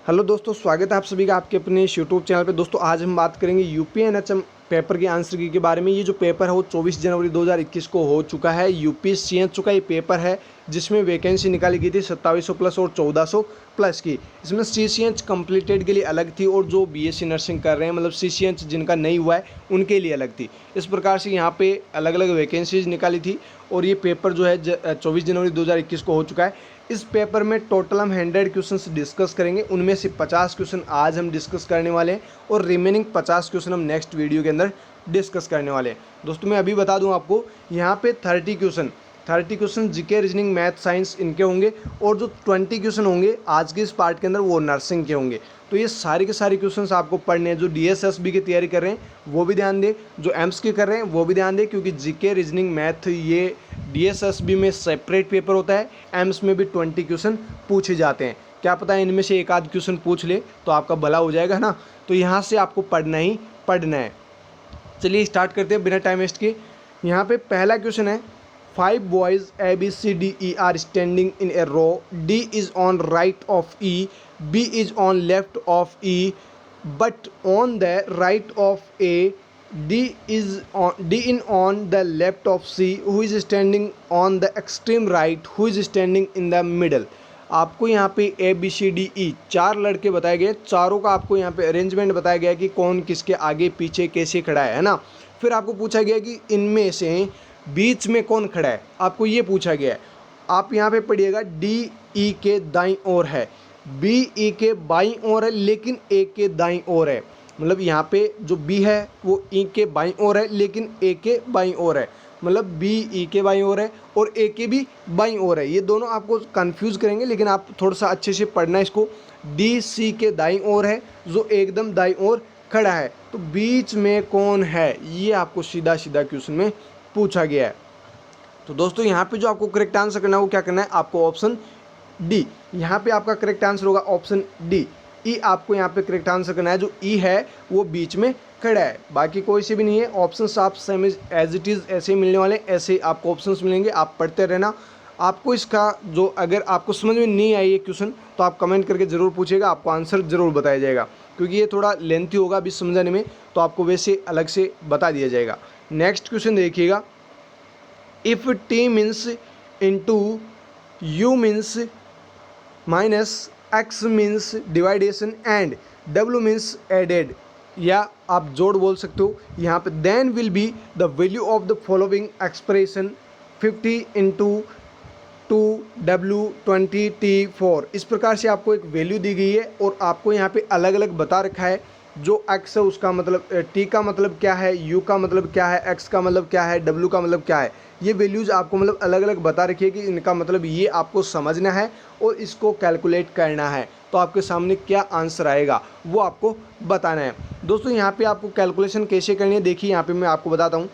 Hello दोस्तों, स्वागत है आप सभी का आपके अपने इस यूट्यूब चैनल पे। दोस्तों आज हम बात करेंगे यूपी एनएचएम पेपर के आंसर की के बारे में। ये जो पेपर है वो 24 जनवरी 2021 को हो चुका है। यूपी सीएचओ का ये पेपर है जिसमें वैकेंसी निकाली गई थी 2700 प्लस और 1400 प्लस की। इसमें सीसीएच कंप्लीटेड के लिए अलग थी और जो बीएससी नर्सिंग कर रहे हैं मतलब सीसीएच जिनका नहीं हुआ है उनके लिए अलग थी। इस प्रकार से यहाँ पे अलग अलग वैकेंसीज निकाली थी और ये पेपर जो है 24 जनवरी 2021 को हो चुका है। इस पेपर में टोटल हम 100 क्वेश्चंस डिस्कस करेंगे। उनमें से 50 क्वेश्चन आज हम डिस्कस करने वाले हैं और रिमेनिंग 50 क्वेश्चन हम नेक्स्ट वीडियो के अंदर डिस्कस करने वाले हैं। दोस्तों मैं अभी बता दूं आपको, यहाँ पे 30 question GK reasoning math science इनके होंगे और जो 20 क्वेश्चन होंगे आज के इस पार्ट के अंदर वो नर्सिंग के होंगे। तो ये सारे के सारे क्वेश्चंस आपको पढ़ने हैं। जो डीएसएसबी की तैयारी कर रहे हैं वो भी ध्यान दें, जो एम्स की कर रहे हैं वो भी ध्यान दें, क्योंकि जीके रीजनिंग मैथ ये डीएसएसबी में सेपरेट पेपर होता है, एम्स में भी 20 क्वेश्चन पूछे जाते हैं। क्या पता है इनमें से एक आध क्वेश्चन पूछ ले तो आपका भला हो जाएगा ना। तो यहाँ से आपको पढ़ना ही पढ़ना है। चलिए स्टार्ट करते हैं बिना टाइम वेस्ट के। यहाँ पे पहला क्वेश्चन है, 5 boys A B C D E are standing in a row. D is on right of E, B is on left of E, but on the right of A, D in on the left of C. Who is standing on the extreme right? Who is standing in the middle? आपको यहाँ पे A B C D E 4 लड़के बताए गए, चारों का आपको यहाँ पे अरेंजमेंट बताया गया कि कौन किसके आगे पीछे कैसे खड़ा है ना। फिर आपको पूछा गया कि इनमें से बीच में कौन खड़ा है, आपको ये पूछा गया है। आप यहाँ पे पढ़िएगा, डी ई के दाईं ओर है, बी ई के बाईं ओर है, लेकिन ए के दाईं ओर है। मतलब यहाँ पे जो बी है वो ई के बाईं ओर है लेकिन ए के बाईं ओर है। मतलब बी ई के बाईं ओर है और ए के भी बाईं ओर है। ये दोनों आपको कंफ्यूज करेंगे, लेकिन आप थोड़ा सा अच्छे से पढ़ना इसको। डी सी के दाईं ओर है जो एकदम दाईं ओर खड़ा है, तो बीच में कौन है ये आपको सीधा सीधा क्वेश्चन में पूछा गया है। तो दोस्तों यहाँ पे जो आपको करेक्ट आंसर करना है वो क्या करना है, आपको ऑप्शन डी, यहाँ पे आपका करेक्ट आंसर होगा ऑप्शन डी। ई आपको यहाँ पे करेक्ट आंसर करना है, जो ई है वो बीच में खड़ा है, बाकी कोई से भी नहीं है। ऑप्शंस आप सेम एज इट इज़ ऐसे ही मिलने वाले, ऐसे आपको ऑप्शंस मिलेंगे, आप पढ़ते रहना। आपको इसका जो अगर आपको समझ में नहीं आई ये क्वेश्चन तो आप कमेंट करके ज़रूर पूछिएगा, आपको आंसर ज़रूर बताया जाएगा, क्योंकि ये थोड़ा लेंथी होगा अभी समझाने में, तो आपको वैसे अलग से बता दिया जाएगा। नेक्स्ट क्वेश्चन देखिएगा, if T means into U means minus X means division and W means added, या आप जोड़ बोल सकते हो यहाँ पे, then will be the value of the following expression 50 into 2W20T4। इस प्रकार से आपको एक वैल्यू दी गई है और आपको यहाँ पे अलग अलग बता रखा है। जो x है उसका मतलब t का मतलब क्या है, u का मतलब क्या है, x का मतलब क्या है, w का मतलब क्या है। ये वैल्यूज़ आपको मतलब अलग अलग बता रखी है कि इनका मतलब ये आपको समझना है और इसको कैलकुलेट करना है। तो आपके सामने क्या आंसर आएगा वो आपको बताना है। दोस्तों यहाँ पे आपको कैलकुलेशन कैसे करनी है देखिए, यहाँ पे मैं आपको बताता हूँ।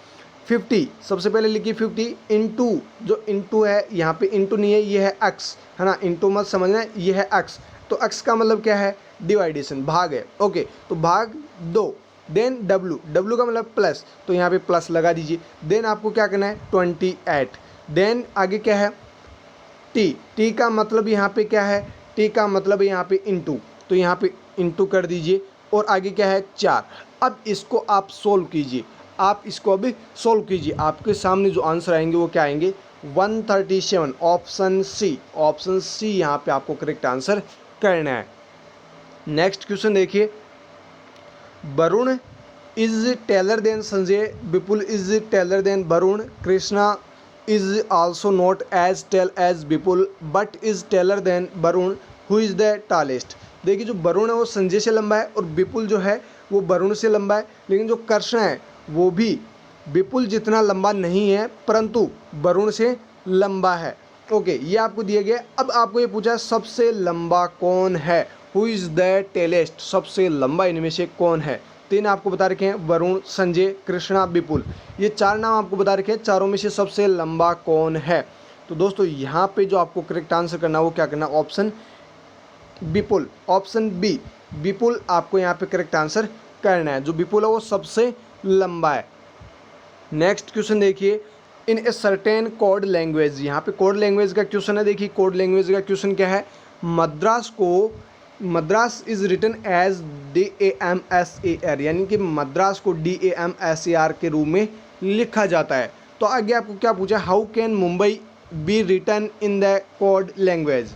50 सबसे पहले लिखिए, 50 इंटू, जो इंटू है यहाँ पे इंटू नहीं है, ये है x है ना, इंटू मत समझना, ये है x। तो x का मतलब क्या है, डिवाइडेशन, भाग है। ओके, तो भाग 2। देन w का मतलब प्लस, तो यहाँ पे प्लस लगा दीजिए। देन आपको क्या करना है 28। देन आगे क्या है t का मतलब यहाँ पे क्या है, t का मतलब यहाँ पे इंटू, तो यहाँ पे इंटू कर दीजिए और आगे क्या है 4। अब इसको आप सोल्व कीजिए, आप इसको अभी सोल्व कीजिए, आपके सामने जो आंसर आएंगे वो क्या आएंगे 137, ऑप्शन सी। ऑप्शन सी यहाँ पे आपको करेक्ट आंसर करना है। नेक्स्ट क्वेश्चन देखिए, Varun is taller than Sanjay, Vipul is taller than Varun, Krishna is also not as tall as Vipul but is taller than Varun, who is the tallest. देखिए जो वरुण है वो संजय से लंबा है और विपुल जो है वो वरुण से लंबा है, लेकिन जो कृष्ण है वो भी विपुल जितना लंबा नहीं है परंतु वरुण से लंबा है। ओके, ये आपको दिया गया। अब आपको ये पूछा है सबसे लंबा कौन है, हु इज़ द टेलेस्ट, सबसे लंबा इनमें से कौन है। 3 आपको बता रखे हैं, वरुण, संजय, कृष्णा, विपुल, ये 4 नाम आपको बता रखे हैं। चारों में से सबसे लंबा कौन है। तो दोस्तों यहाँ पे जो आपको करेक्ट आंसर करना है वो क्या करना है, ऑप्शन विपुल, ऑप्शन बी विपुल आपको यहाँ पे करेक्ट आंसर करना है। जो विपुल है वो सबसे लंबा है। नेक्स्ट क्वेश्चन देखिए, इन ए सर्टेन कोड लैंग्वेज, यहाँ पे कोड लैंग्वेज का क्वेश्चन है। देखिए कोड लैंग्वेज का क्वेश्चन क्या है, मद्रास को Madras is written as DAMSAR, यानी कि मद्रास को DAMSAR के रूप में लिखा जाता है। तो आगे आपको क्या पूछा, how can Mumbai be written in the code language,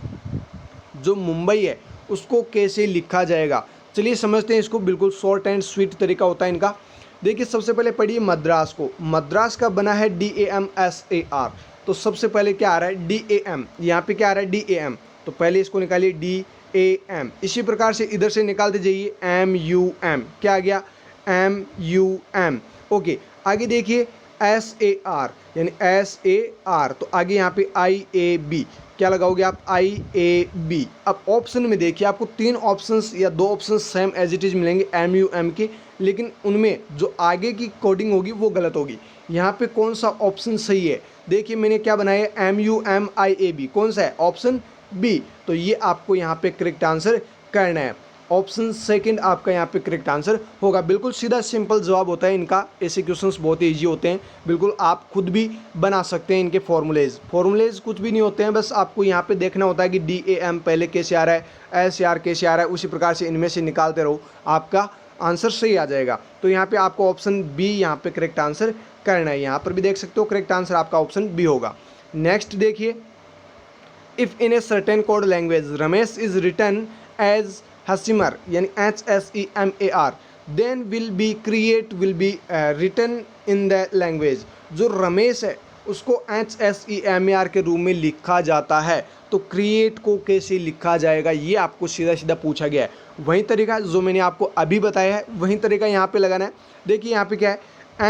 जो मुंबई है उसको कैसे लिखा जाएगा। चलिए समझते हैं इसको, बिल्कुल शॉर्ट एंड स्वीट तरीका होता है इनका। देखिए सबसे पहले पढ़िए मद्रास को, मद्रास का बना है DAMSAR, तो सबसे पहले क्या आ रहा है DAM, यहाँ पे क्या आ रहा है DAM, तो पहले इसको निकालिए DAM। इसी प्रकार से इधर से निकालते जाइए MUM, क्या आ गया MUM। ओके, आगे देखिए SAR, यानी SAR, तो आगे यहाँ पे IAB, क्या लगाओगे आप IAB। अब ऑप्शन में देखिए आपको 3 ऑप्शंस या 2 option same as it is मिलेंगे MUM के, लेकिन उनमें जो आगे की कोडिंग होगी वो गलत होगी। यहाँ पे कौन सा ऑप्शन सही है, देखिए मैंने क्या बनाया है MUM IAB, कौन सा है ऑप्शन बी, तो ये आपको यहाँ पे करेक्ट आंसर करना है। ऑप्शन सेकंड आपका यहाँ पे करेक्ट आंसर होगा। बिल्कुल सीधा सिंपल जवाब होता है इनका, ऐसे क्वेश्चंस बहुत ही ईजी होते हैं, बिल्कुल आप खुद भी बना सकते हैं इनके फॉर्मूलेज कुछ भी नहीं होते हैं, बस आपको यहाँ पे देखना होता है कि DAM पहले कैसे आ रहा है, SAR कैसे आ रहा है, उसी प्रकार से इनमें से निकालते रहो, आपका आंसर सही आ जाएगा। तो यहाँ पे आपको ऑप्शन बी यहाँ पे करेक्ट आंसर करना है। यहाँ पर भी देख सकते हो करेक्ट आंसर आपका ऑप्शन बी होगा। नेक्स्ट देखिए, if in a certain code language Ramesh is written as हसीमर, यानी HSEMAR, then will be written in the language, जो रमेश है उसको HSEMAR के रूप में लिखा जाता है, तो क्रिएट को कैसे लिखा जाएगा ये आपको सीधा सीधा पूछा गया है। वही तरीका जो मैंने आपको अभी बताया है वही तरीका यहाँ पे लगाना है। देखिए यहाँ पे क्या है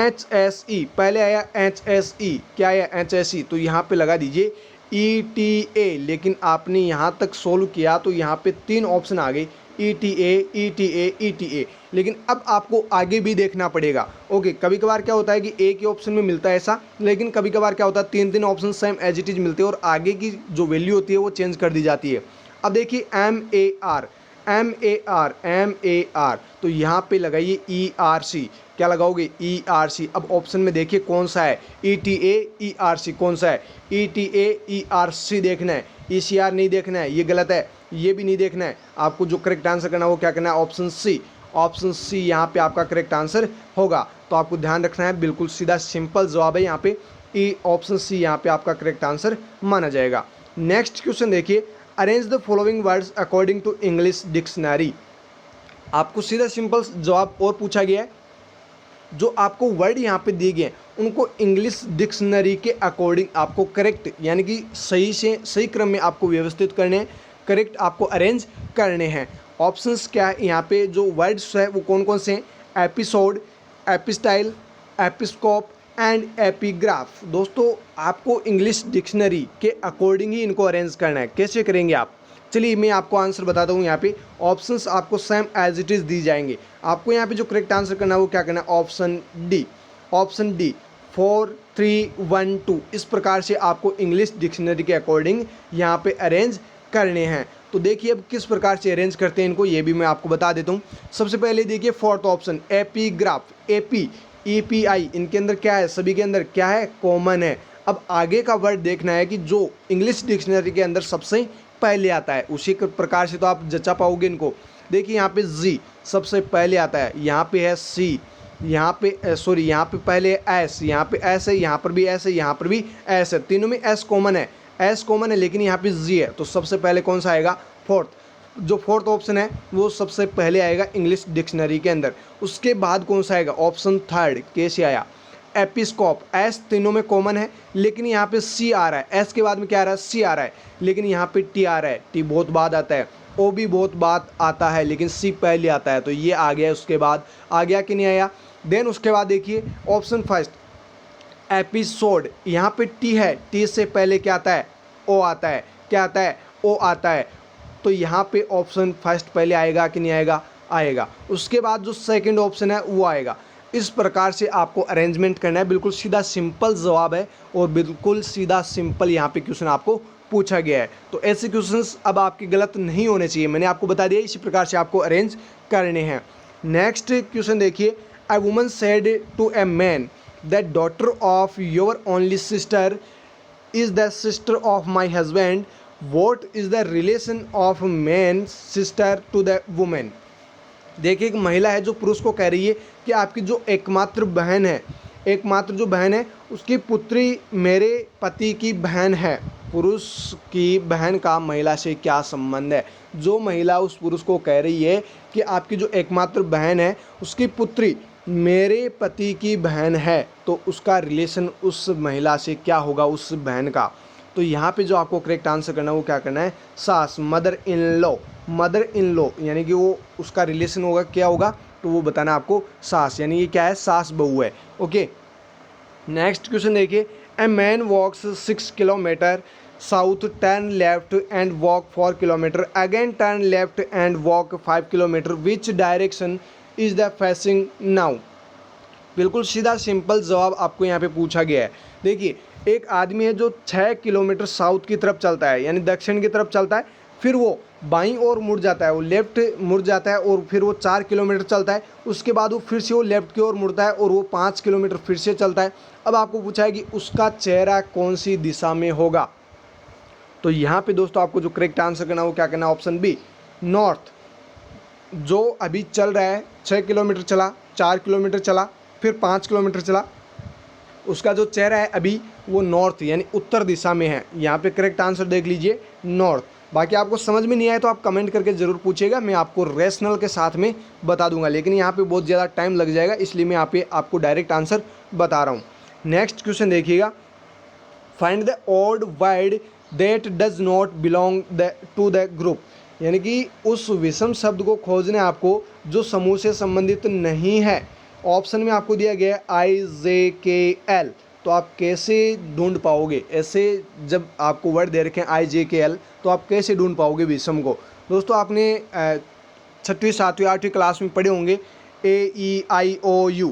HSE, पहले आया HSE, क्या आया HSE, तो यहाँ पे लगा दीजिए ETA, लेकिन आपने यहाँ तक सोल्व किया तो यहाँ पे 3 ऑप्शन आ गए ETA, लेकिन अब आपको आगे भी देखना पड़ेगा। ओके, कभी कभार क्या होता है कि एक ही ऑप्शन में मिलता है ऐसा, लेकिन कभी कभार क्या होता है 3 option same as it is मिलते हैं और आगे की जो वैल्यू होती है वो चेंज कर दी जाती है। अब देखिए MAR, तो यहाँ पे लगाइए ERC, क्या लगाओगे ERC। अब ऑप्शन में देखिए कौन सा है ETA ERC, कौन सा है ETA ERC देखना है, ECR नहीं देखना है, ये गलत है, ये भी नहीं देखना है। आपको जो करेक्ट आंसर करना है वो क्या करना है ऑप्शन सी यहाँ पे आपका करेक्ट आंसर होगा। तो आपको ध्यान रखना है, बिल्कुल सीधा सिंपल जवाब है यहाँ पे, ऑप्शन सी यहाँ पे आपका करेक्ट आंसर माना जाएगा। नेक्स्ट क्वेश्चन देखिए, arrange the following words according to English dictionary. आपको सीधा सिंपल जवाब और पूछा गया है, जो आपको वर्ड यहाँ पे दिए गए हैं उनको इंग्लिश डिक्शनरी के अकॉर्डिंग आपको करेक्ट, यानी कि सही क्रम में आपको व्यवस्थित करने हैं, करेक्ट आपको अरेंज करने हैं। ऑप्शंस क्या है यहाँ पे, जो वर्ड्स है वो कौन कौन से हैं, एपिसोड, एपिस्टाइल, एपिस्कोप एंड एपिग्राफ। दोस्तों आपको इंग्लिश डिक्शनरी के अकॉर्डिंग ही इनको अरेंज करना है। कैसे करेंगे आप, चलिए मैं आपको आंसर बताता हूँ। यहाँ पे ऑप्शंस आपको सेम एज इट इज़ दी जाएंगे। आपको यहाँ पे जो करेक्ट आंसर करना है वो क्या करना है ऑप्शन डी 4 3 1 2, इस प्रकार से आपको इंग्लिश डिक्शनरी के अकॉर्डिंग यहाँ पे अरेंज करने हैं। तो देखिए अब किस प्रकार से अरेंज करते हैं इनको, ये भी मैं आपको बता देता हूँ। सबसे पहले देखिए फोर्थ ऑप्शन एपीग्राफ, EPI, इनके अंदर क्या है, सभी के अंदर क्या है कॉमन है। अब आगे का वर्ड देखना है कि जो इंग्लिश डिक्शनरी के अंदर सबसे पहले आता है, उसी प्रकार से तो आप जचा पाओगे इनको। देखिए यहाँ पे जी सबसे पहले आता है, यहाँ पे है सी, यहाँ पे सॉरी यहाँ पे पहले एस, यहाँ पे एस है, यहाँ पर भी एस है, यहाँ पर भी एस है, तीनों में एस कॉमन है, लेकिन यहाँ पे जी है। तो सबसे पहले कौन सा आएगा जो फोर्थ ऑप्शन है वो सबसे पहले आएगा इंग्लिश डिक्शनरी के अंदर। उसके बाद कौन सा आएगा ऑप्शन थर्ड, कैसे आया एपिस्कोप, एस तीनों में कॉमन है, लेकिन यहाँ पे सी आ रहा है, एस के बाद में क्या आ रहा है सी आ रहा है, लेकिन यहाँ पे टी आ रहा है, टी बहुत बाद आता है, ओ भी बहुत बाद आता है, लेकिन सी पहले आता है, तो ये आ गया। उसके बाद आ गया कि नहीं आया। देन उसके बाद देखिए ऑप्शन फर्स्ट एपिसोड, यहाँ पे टी है, टी से पहले क्या आता है ओ आता है, क्या आता है ओ आता है, तो यहाँ पे ऑप्शन फर्स्ट पहले आएगा कि नहीं आएगा। उसके बाद जो सेकंड ऑप्शन है वो आएगा। इस प्रकार से आपको अरेंजमेंट करना है, बिल्कुल सीधा सिंपल जवाब है और बिल्कुल सीधा सिंपल यहाँ पे क्वेश्चन आपको पूछा गया है। तो ऐसे क्वेश्चंस अब आपके गलत नहीं होने चाहिए, मैंने आपको बता दिया, इसी प्रकार से आपको अरेंज करने हैं। नेक्स्ट क्वेश्चन देखिए, a woman said to a man that daughter of your only sister is the sister of my husband, what is the relation of man sister to the women. देखिए एक महिला है जो पुरुष को कह रही है कि आपकी जो एकमात्र बहन है उसकी पुत्री मेरे पति की बहन है। पुरुष की बहन का महिला से क्या संबंध है। जो महिला उस पुरुष को कह रही है कि आपकी जो एकमात्र बहन है उसकी पुत्री मेरे पति की बहन है, तो उसका रिलेशन उस महिला से क्या होगा, उस बहन का। तो यहाँ पे जो आपको करेक्ट आंसर करना है वो क्या करना है, सास, मदर इन लॉ यानी कि वो उसका रिलेशन होगा क्या होगा, तो वो बताना आपको सास, यानी ये क्या है, सास बहू है। ओके, नेक्स्ट क्वेश्चन देखिए, a man walks 6 kilometre south, turn left and walk 4 kilometre, again turn left and walk 5 kilometre, which direction is the facing now. बिल्कुल सीधा सिंपल जवाब आपको यहाँ पे पूछा गया है। देखिए एक आदमी है जो 6 किलोमीटर साउथ की तरफ चलता है, यानी दक्षिण की तरफ चलता है, फिर वो बाईं ओर मुड़ जाता है, वो लेफ्ट मुड़ जाता है, और फिर वो 4 किलोमीटर चलता है, उसके बाद वो फिर से वो लेफ्ट की ओर मुड़ता है और वो 5 किलोमीटर फिर से चलता है। अब आपको पूछा है कि उसका चेहरा कौन सी दिशा में होगा। तो यहाँ पे दोस्तों आपको जो करेक्ट आंसर करना है वो क्या करना है, ऑप्शन बी, नॉर्थ। जो अभी चल रहा है 6 किलोमीटर चला, 4 किलोमीटर चला, फिर 5 किलोमीटर चला, उसका जो चेहरा है अभी वो नॉर्थ यानी उत्तर दिशा में है। यहाँ पे करेक्ट आंसर देख लीजिए, नॉर्थ। बाकी आपको समझ में नहीं आए तो आप कमेंट करके ज़रूर पूछिएगा, मैं आपको रेशनल के साथ में बता दूंगा, लेकिन यहाँ पे बहुत ज़्यादा टाइम लग जाएगा, इसलिए मैं यहाँ पे आपको डायरेक्ट आंसर बता रहा हूँ। नेक्स्ट क्वेश्चन देखिएगा, find the odd word that does not belong to the group, यानी कि उस विषम शब्द को खोजने आपको जो समूह से संबंधित नहीं है। ऑप्शन में आपको दिया गया है IJKL, तो आप कैसे ढूंढ पाओगे, ऐसे जब आपको वर्ड दे रखे हैं IJKL तो आप कैसे ढूंढ पाओगे विषम को। दोस्तों आपने 6वीं 7वीं 8वीं क्लास में पढ़े होंगे AEIOU,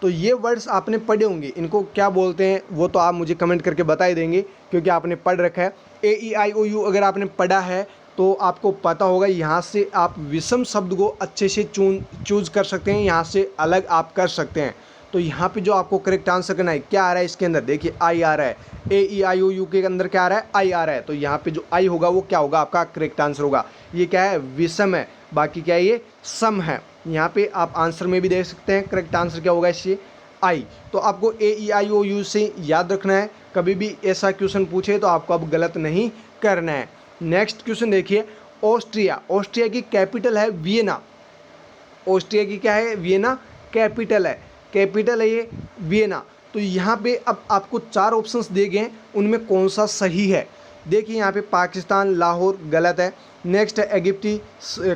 तो ये वर्ड्स आपने पढ़े होंगे, इनको क्या बोलते हैं वो तो आप मुझे कमेंट करके बता ही देंगे क्योंकि आपने पढ़ रखा है। AEIOU अगर आपने पढ़ा है तो आपको पता होगा, यहाँ से आप विषम शब्द को अच्छे से चूज कर सकते हैं, यहाँ से अलग आप कर सकते हैं। तो यहाँ पे जो आपको करेक्ट आंसर करना है, क्या आ रहा है इसके अंदर, देखिए आई आ रहा है, AEIOU के अंदर क्या आ रहा है, आई आ रहा है, तो यहाँ पे जो आई होगा वो क्या होगा, आपका करेक्ट आंसर होगा। ये क्या है, विषम है, बाकी क्या है, ये सम है। यहाँ पे आप आंसर में भी देख सकते हैं करेक्ट आंसर क्या होगा इससे, आई। तो आपको AEIOU से याद रखना है, कभी भी ऐसा क्वेश्चन पूछे तो आपको अब गलत नहीं करना है। नेक्स्ट क्वेश्चन देखिए, ऑस्ट्रिया की कैपिटल है वियना। ऑस्ट्रिया की क्या है, वियना कैपिटल है ये वियना। तो यहाँ पे अब आपको 4 ऑप्शंस दिए गए हैं, उनमें कौन सा सही है। देखिए यहाँ पे पाकिस्तान लाहौर गलत है, नेक्स्ट है इजिप्टी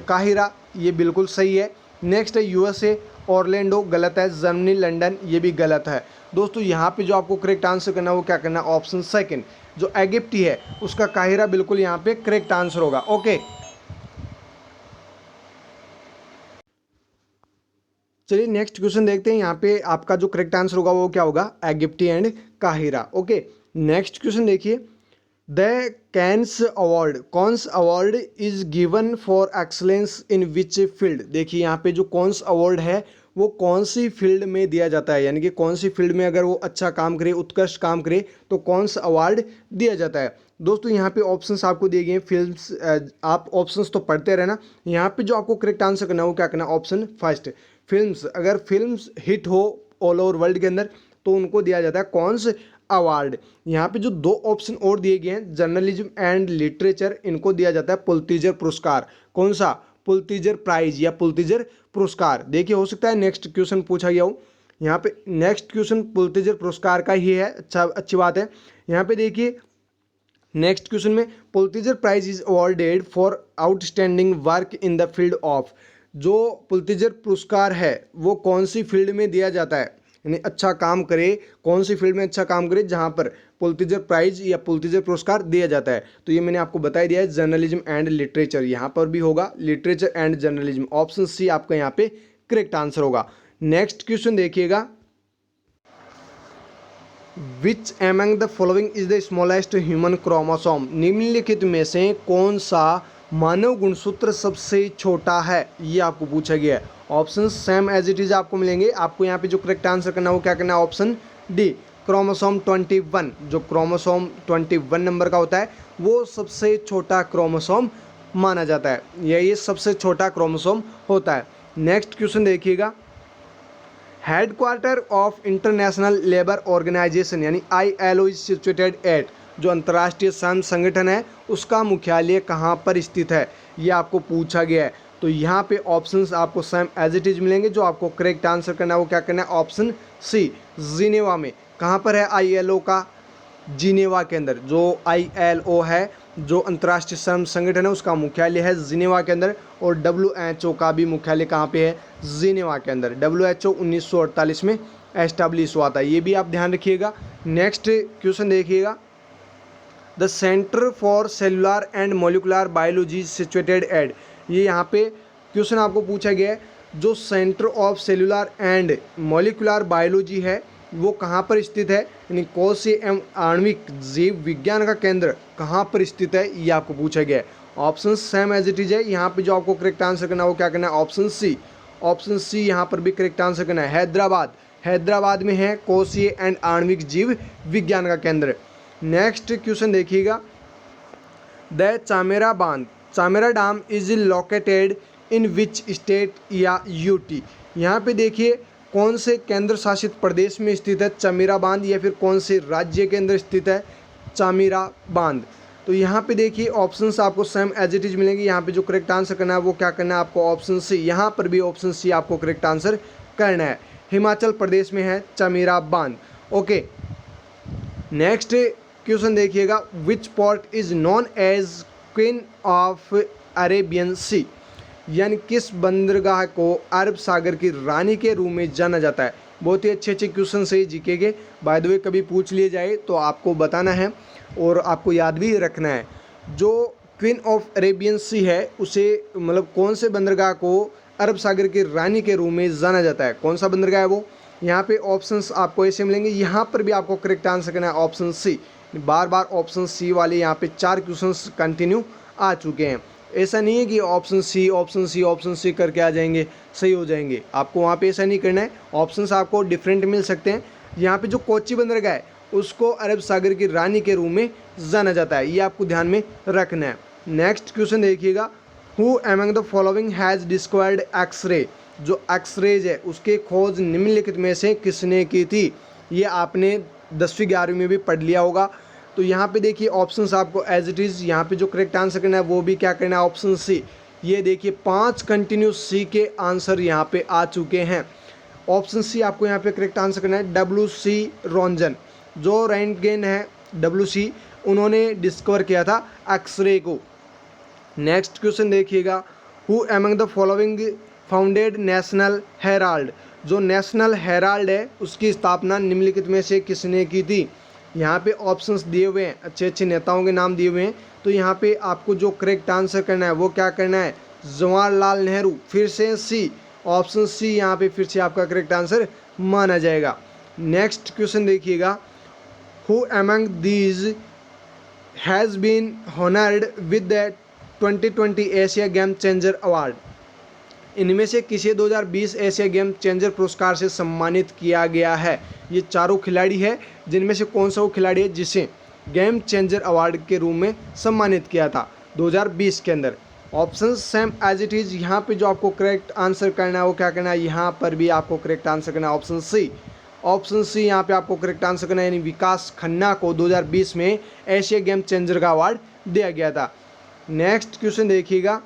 काहिरा, ये बिल्कुल सही है, नेक्स्ट है USA ऑरलैंडो गलत है, जर्मनी लंदन ये भी गलत है। दोस्तों यहाँ पे जो आपको करेक्ट आंसर करना है वो क्या करना है, ऑप्शन सेकंड, जो इजिप्टी है उसका काहिरा बिल्कुल यहाँ पे करेक्ट आंसर होगा। ओके, चलिए नेक्स्ट क्वेश्चन देखते हैं। यहाँ पे आपका जो करेक्ट आंसर होगा वो क्या होगा, इजिप्टी एंड काहिरा। ओके, नेक्स्ट क्वेश्चन देखिए, the Cons award is given for excellence in which field. देखिए यहाँ पे जो कॉन्स अवार्ड है वो कौन सी फील्ड में दिया जाता है, यानी कि कौन सी फील्ड में अगर वो अच्छा काम करे, उत्कृष्ट काम करे तो कौन्स अवार्ड दिया जाता है। दोस्तों यहाँ पे ऑप्शंस आपको दिए गए हैं, फिल्म्स, आप ऑप्शंस तो पढ़ते रहना। यहाँ पे जो आपको करेक्ट आंसर करना है वो क्या करना है, ऑप्शन फर्स्ट, फिल्म्स। अगर फिल्म्स हिट हो ऑल ओवर वर्ल्ड के अंदर तो उनको दिया जाता है कॉन्स अवार्ड। यहाँ पे जो 2 ऑप्शन और दिए गए हैं, जर्नलिज्म एंड लिटरेचर, इनको दिया जाता है पुलित्जर पुरस्कार। कौन सा, पुलित्जर प्राइज या पुलित्जर पुरस्कार। देखिए हो सकता है नेक्स्ट क्वेश्चन पूछा गया हो, यहाँ पे नेक्स्ट क्वेश्चन पुलित्जर पुरस्कार का ही है, अच्छी बात है। यहाँ पे देखिए नेक्स्ट क्वेश्चन में, Pulitzer prize is awarded for outstanding work in the field of. जो पुलित्जर पुरस्कार है वो कौन सी फील्ड में दिया जाता है, यानी अच्छा काम करे, कौन सी फील्ड में अच्छा काम करे जहां पर पुलित्जर प्राइज या पुलित्जर पुरस्कार दिया जाता है। तो ये मैंने आपको बता दिया है, जर्नलिज्म एंड लिटरेचर, यहाँ पर भी होगा literature and journalism, option C आपका यहाँ पे करेक्ट आंसर होगा। नेक्स्ट क्वेश्चन देखिएगा, which among the following is the smallest human chromosome. निम्नलिखित में से कौन सा मानव गुणसूत्र सबसे छोटा है, ये आपको पूछा गया है। Option same as it is आपको मिलेंगे, आपको यहाँ पे जो करेक्ट आंसर करना है वो क्या करना है, ऑप्शन डी, क्रोमोसोम 21, जो क्रोमोसोम 21 नंबर का होता है वो सबसे छोटा क्रोमोसोम माना जाता है, ये सबसे छोटा क्रोमोसोम होता है। नेक्स्ट क्वेश्चन देखिएगा, headquarter of International Labour Organization यानी ILO इज सिचुएटेड एट, जो अंतर्राष्ट्रीय श्रम संगठन है उसका मुख्यालय कहाँ पर स्थित है, ये आपको पूछा गया है। तो यहाँ पे ऑप्शंस आपको सेम एज इट इज मिलेंगे, जो आपको करेक्ट आंसर करना है वो क्या करना है, ऑप्शन सी जिनेवा में। कहाँ पर है ILO का, जिनेवा के अंदर। जो ILO है, जो अंतर्राष्ट्रीय श्रम संगठन है उसका मुख्यालय है जिनेवा के अंदर, और WHO का भी मुख्यालय कहाँ पे है, जिनेवा के अंदर। WHO 1948 में एस्टैब्लिश हुआ था, ये भी आप ध्यान रखिएगा। नेक्स्ट क्वेश्चन देखिएगा, the centre for cellular and molecular biology situated at, ये यहाँ पे क्वेश्चन आपको पूछा गया है, जो centre of cellular and molecular biology है वो कहाँ पर स्थित है, यानी कोशीय एवं आणविक जीव विज्ञान का केंद्र कहाँ पर स्थित है, ये आपको पूछा गया है। Option same as it is है, यहाँ पे जो आपको करेक्ट आंसर करना है वो क्या करना है, ऑप्शन सी। ऑप्शन सी यहाँ पर भी करेक्ट आंसर करना है, हैदराबाद। हैदराबाद में है कोशीय एंड आणविक जीव विज्ञान का केंद्र। नेक्स्ट क्वेश्चन देखिएगा, द चामेरा बांध, Chamera dam is located in which state या UT, यहाँ पे देखिए कौन से केंद्र शासित प्रदेश में स्थित है चामेरा बांध, या फिर कौन से राज्य के अंदर स्थित है चामेरा बांध। तो यहाँ पे देखिए ऑप्शंस आपको सेम एज इट इज मिलेंगे, यहाँ पे जो करेक्ट आंसर करना है वो क्या करना है आपको, ऑप्शन सी। यहाँ पर भी ऑप्शन सी आपको करेक्ट आंसर करना है, हिमाचल प्रदेश में है चामेरा बांध। ओके, नेक्स्ट क्वेश्चन देखिएगा, which port is known as queen of Arabian sea, यानी किस बंदरगाह को अरब सागर की रानी के रूप में जाना जाता है। बहुत ही अच्छे क्वेश्चन से जीके के बाय द वे कभी पूछ लिए जाए तो आपको बताना है और आपको याद भी रखना है। जो क्वीन ऑफ अरेबियन सी है उसे मतलब कौन से बंदरगाह को अरब सागर की रानी के रूप में जाना जाता है, कौन सा बंदरगाह है वो, यहाँ पे ऑप्शंस आपको ऐसे मिलेंगे। यहाँ पर भी आपको करेक्ट आंसर करना है ऑप्शन सी। बार बार ऑप्शन सी वाले यहाँ पे 4 क्वेश्चंस कंटिन्यू आ चुके हैं। ऐसा नहीं है कि option C option C option C करके आ जाएंगे सही हो जाएंगे, आपको वहाँ पे ऐसा नहीं करना है। ऑप्शंस आपको डिफरेंट मिल सकते हैं। यहाँ पे जो कोच्चि बंदरगाह है उसको अरब सागर की रानी के रूप में जाना जाता है, ये आपको ध्यान में रखना है। नेक्स्ट क्वेश्चन देखिएगा, who among the following has discovered X-ray, जो एक्सरेज है उसके खोज निम्नलिखित में से किसने की थी, ये आपने 10वीं 11वीं में भी पढ़ लिया होगा। तो यहाँ पे देखिए ऑप्शंस आपको एज इट इज़, यहाँ पे जो करेक्ट आंसर करना है वो भी क्या करना है, ऑप्शन सी। ये देखिए 5 कंटिन्यू सी के आंसर यहाँ पे आ चुके हैं। ऑप्शन सी आपको यहाँ पे करेक्ट आंसर करना है, WC रोंजन। जो रैंटगेन है WC, उन्होंने डिस्कवर किया था एक्सरे को। नेक्स्ट क्वेश्चन देखिएगा, who among the following founded national Herald, जो नेशनल हेराल्ड है उसकी स्थापना निम्नलिखित में से किसने की थी। यहाँ पे ऑप्शंस दिए हुए हैं, अच्छे अच्छे नेताओं के नाम दिए हुए हैं। तो यहाँ पे आपको जो करेक्ट आंसर करना है वो क्या करना है, जवाहरलाल नेहरू। फिर से सी, ऑप्शन सी यहाँ पे फिर से आपका करेक्ट आंसर माना जाएगा। नेक्स्ट क्वेश्चन देखिएगा, who among these has been honoured with the 2020 Asia game changer award, इनमें से किसे 2020 एशिया गेम चेंजर पुरस्कार से सम्मानित किया गया है। ये चारों खिलाड़ी है, जिनमें से कौन सा वो खिलाड़ी है जिसे गेम चेंजर अवार्ड के रूप में सम्मानित किया था 2020 के अंदर। Option same as it is, यहाँ पे जो आपको करेक्ट आंसर करना है वो क्या करना है, यहाँ पर भी आपको करेक्ट आंसर करना है ऑप्शन सी। ऑप्शन सी यहाँ पे आपको करेक्ट आंसर करना है, यानी विकास खन्ना को 2020 में एशिया गेम चेंजर का अवार्ड दिया गया था। नेक्स्ट क्वेश्चन देखिएगा,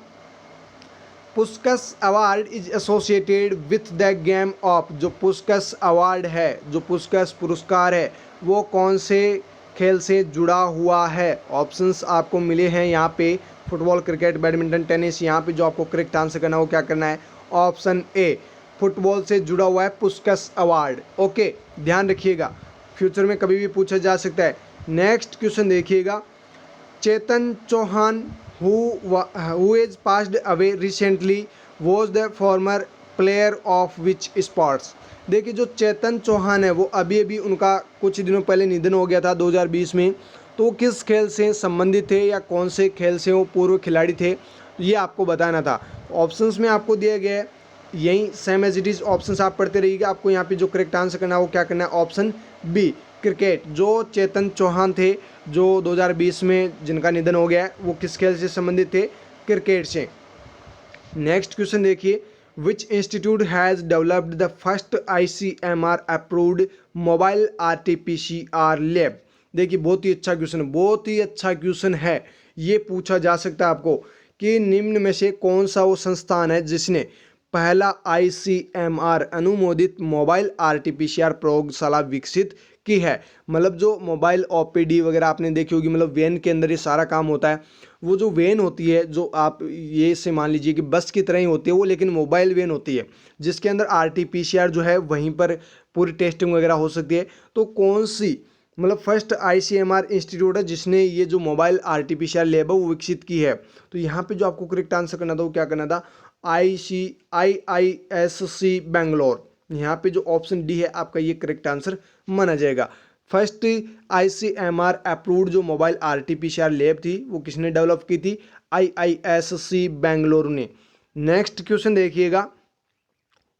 पुस्कस award is associated with the game of, जो पुस्कस अवार्ड है, जो पुस्कस पुरस्कार है वो कौन से खेल से जुड़ा हुआ है। ऑप्शंस आपको मिले हैं यहाँ पे, फुटबॉल, क्रिकेट, बैडमिंटन, टेनिस। यहाँ पे जो आपको करेक्ट आंसर करना है वो क्या करना है, ऑप्शन ए, फुटबॉल से जुड़ा हुआ है पुस्कस अवार्ड। ओके, ध्यान रखिएगा, फ्यूचर में कभी भी पूछा जा सकता है। नेक्स्ट क्वेश्चन देखिएगा, Chetan Chauhan who is passed away recently was the former player of which sports। देखिए जो चेतन चौहान है वो अभी अभी उनका कुछ दिनों पहले निधन हो गया था 2020 में। तो वो किस खेल से संबंधित थे या कौन से खेल से वो पूर्व खिलाड़ी थे, ये आपको बताना था। ऑप्शंस में आपको दिया गया है, यही same as it is options आप पढ़ते रहिएगा। आपको यहाँ पे जो करेक्ट आंसर करना है वो क्या करना है, ऑप्शन बी, क्रिकेट, जो चेतन चौहान थे जो 2020 में जिनका निधन हो गया है, वो किस खेल से संबंधित थे? क्रिकेट से। नेक्स्ट क्वेश्चन देखिए, which institute has developed the first ICMR approved mobile RT-PCR lab? देखिए बहुत ही अच्छा क्वेश्चन है, बहुत ही अच्छा क्वेश्चन है। ये पूछा जा सकता है आपको कि निम्न में से कौन सा वो संस्थान है जिसने पहला ICMR अनुमोदित मोबाइल RT-PCR प्रयोगशाला विकसित की है। मतलब जो मोबाइल OPD वगैरह आपने देखी होगी, मतलब वैन के अंदर ये सारा काम होता है। वो जो वैन होती है, जो आप ये से मान लीजिए कि बस की तरह ही होती है वो, लेकिन मोबाइल वैन होती है जिसके अंदर RT-PCR जो है वहीं पर पूरी टेस्टिंग वगैरह हो सकती है। तो कौन सी मतलब फर्स्ट ICMR इंस्टीट्यूट है जिसने ये जो मोबाइल RT-PCR लैब है वो विकसित की है? तो यहाँ पे जो आपको करेक्ट आंसर करना था वो क्या करना था? IISC बेंगलोर। यहाँ पे जो ऑप्शन डी है आपका ये करेक्ट आंसर माना जाएगा। फर्स्ट ICMR अप्रूव्ड जो मोबाइल RT-PCR लैब थी वो किसने डेवलप की थी? IISC बेंगलोर ने। नेक्स्ट क्वेश्चन देखिएगा,